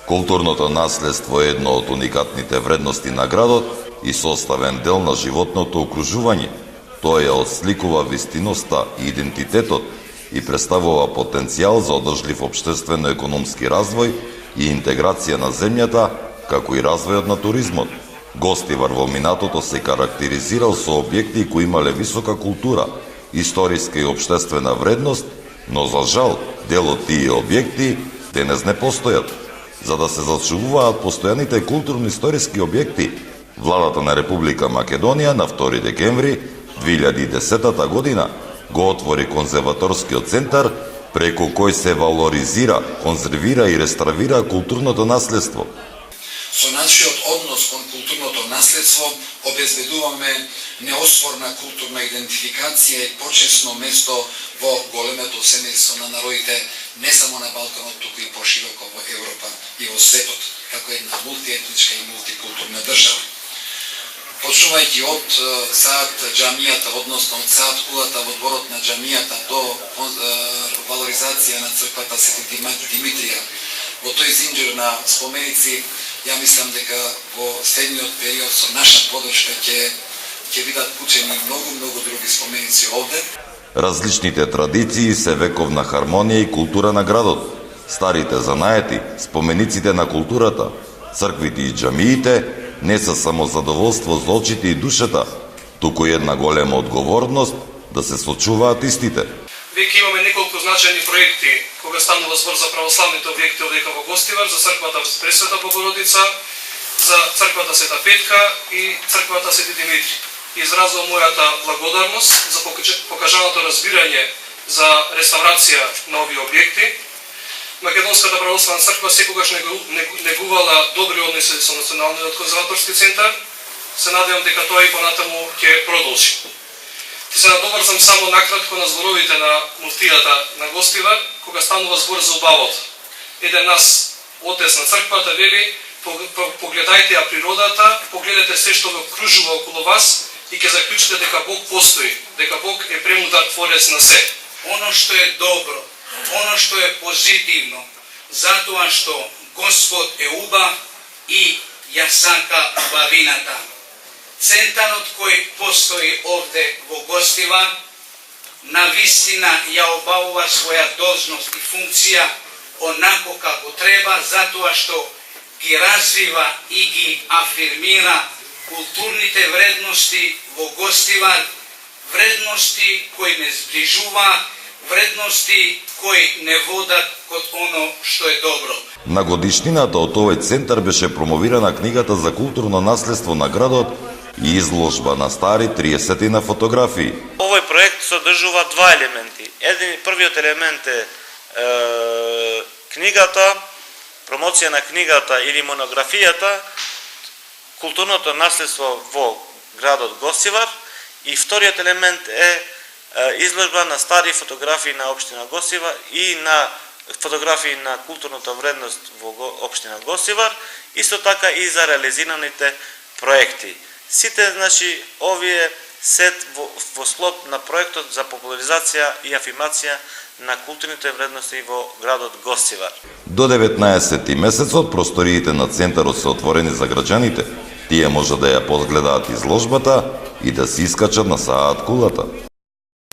Културното наследство е едно од уникатните вредности на градот и составен дел на животното окружување. Тоа ја отсликува вистиноста и идентитетот и представува потенцијал за одржлив општествено-економски развој и интеграција на земјата, како и развојот на туризмот. Гостивар во минатото се карактеризирал со објекти кои имале висока култура, историска и општествена вредност, но за жал, дел од тие објекти денес не постојат. За да се зачувуваат постојаните културно-историски објекти, владата на Република Македонија на 2 декември 2010 година го отвори конзерваторскиот центар, преку кој се валоризира, конзервира и реставрира културното наследство. Со нашиот однос кон културното наследство обезбедуваме неоспорна културна идентификација и почесно место во големето семејство на народите не само на Балканот, туку и пошироко во Европа и во светот, како една мултиетничка и мултикултурна држава. Почнувајќи од саат џамијата, односно од саат кулата во дворот на џамијата до валоризација на црквата Свети Димитрија, во тој зинџир на споменици, ја мислам дека во следниот период со наша подршка ќе бидат пучени многу други споменици овде. Различните традиции се вековна хармонија и култура на градот. Старите занаети, спомениците на културата, црквите и џамиите не се само задоволство за очите и душата, туку и една голема одговорност да се сочуваат истите. Веќе имаме неколку значајни проекти кога станува збор за православните објекти овдека во Гостивар, за црквата Пресвета Богородица, за црквата Света Петка и црквата Свети Димитри. Изразувам мојата благодарност за покажаното разбирање за реставрација на овие објекти. Македонската православна црква секогаш негувала добри односи со Националниот конзерваторски центар. Се надевам дека тоа и понатаму ќе продолжи. Ти се надоврзам само накратко на зборовите на муфтијата на Гостивар, кога станува збор за убавото. Еден нас отец на црквата вели: погледајте ја природата, погледате се што го окружува околу вас и ќе заклучите дека Бог постои, дека Бог е премудар творец на се. Оно што е добро, оно што е позитивно, затоа што Господ е убав и ја сака убавината. Центарот кој постои овде во Гостивар навистина ја обавува своја должност и функција онако како треба, затоа што ги развива и ги афирмира културните вредности во Гостивар, вредности кои не зближуваат, вредности кои не водат кон оно што е добро. На годишнината од овој центар беше промовирана книгата за културно наследство на градот и изложба на стари 30 фотографии. Овој проект содржува два елементи. Првиот елемент е книгата, промоција на книгата или монографијата, културното наследство во градот Гостивар, и вториот елемент е изложба на стари фотографии на општина Гостивар и на фотографии на културната вредност во општина Гостивар, исто така и за реализираните проекти. Сите, значи, овие сет во слот на проектот за популаризација и афирмација на културните вредности во градот Гостивар. До 19 месецот просториите на центарот се отворени за граѓаните. Тие може да ја подгледаат изложбата и да се искачат на саат кулата.